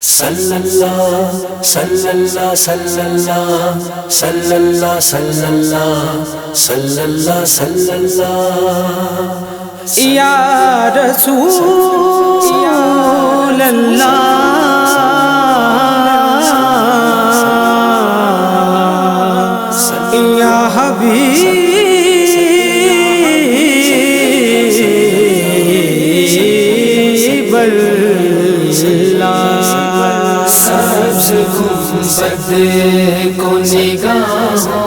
صلی اللہ صلی اللہ صلی اللہ صلی اللہ صلی اللہ صلی اللہ صلی اللہ یا رسول اللہ یا حبیب اللہ سبز گنبد کو نگاہوں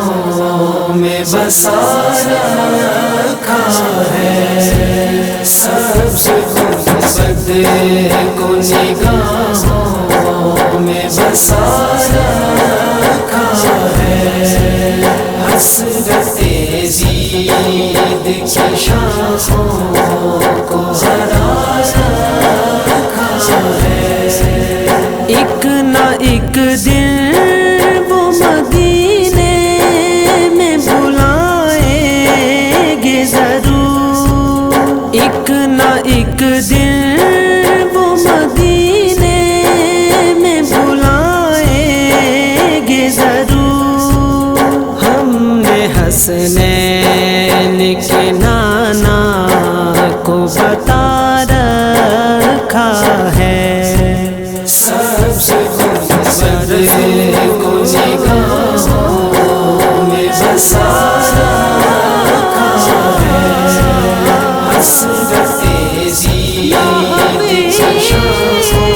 میں بسا رکھا ہے، سبز گنبد کو نگاہوں میں بسا رکھا ہے، حسرت زید کی شاخوں کو ہرا رکھا ہے۔ ایک نہ ایک دن وہ مدینے میں بلائیں گے ضرور، ایک نہ ایک دن وہ مدینے میں بلائیں گے ضرور۔ ہم نے حسنین کے نانا کو بتا رکھا ہے، سبز گنبد کو نگاہوں میں بسا رکھا ہے، حسرت زید کی شاخوں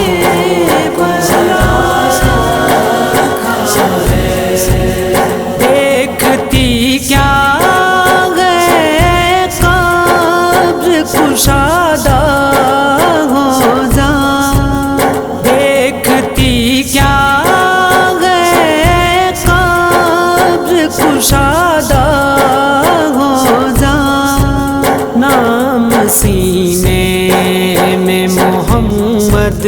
کو ہرا رکھا ہے۔ دیکھتی کیا ہے قبر کشادہ ہو جا، دیکھتی کیا ہے قبر کشادہ ہو جا، نام سینے میں محمد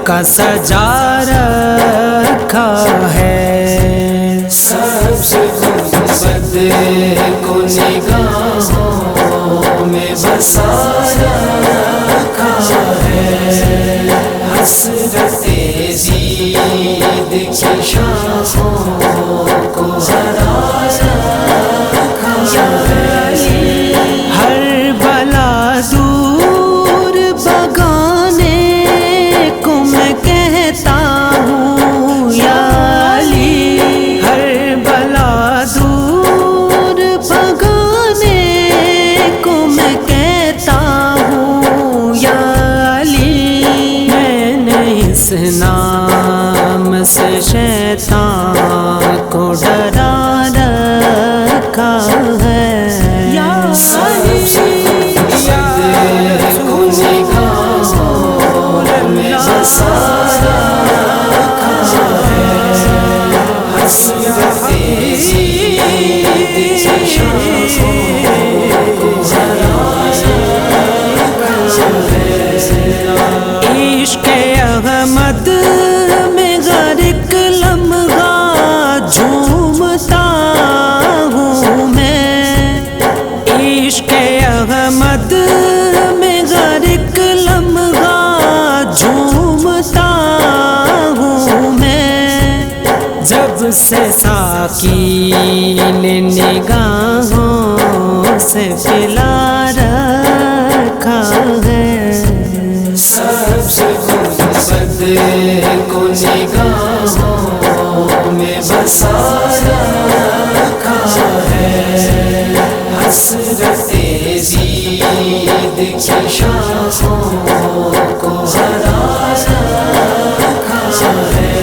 کا سجا رکھا ہے، سبز گنبد کو نگاہوں میں بسا رکھا ہے، حسرت زید کی شاخوں کو ہرا رکھا ہے۔ ہر بلا دور بگانے کو میں کہتا ہوں یا علی، ہر بلا دور بگانے کو میں کہتا ہوں یا علی، میں نے اس نام سے شیطان کو ڈرا رکھا ہے، یا سبز گنبد کو نگاہوں میں بسا رکھا ہے، حسرت زید کی شاخوں کو ہرا رکھا ہے۔ عشق احمد میں غرق لمحہ جھومتا ہوں میں، عشق احمد میں غرق لمحہ جھومتا ہوں میں، جب سے ساقی نے نگاہوں سے پلا رکھا ہے، سبز گنبد کو نگاہوں میں بسا رکھا ہے، حسرت زید کی شاخوں کو ہرا رکھا ہے۔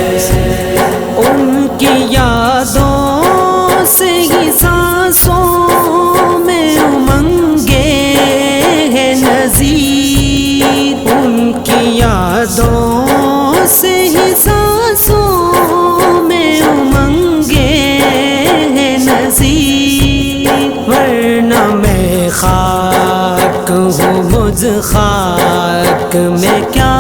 ان کی یادوں سے ہی سانسوں میں امنگے ہے نذیر، ان کی یادوں سے ہی سانسوں میں امنگے ہے نذیر، ورنہ میں خاک ہوں مجھ خاک میں کیا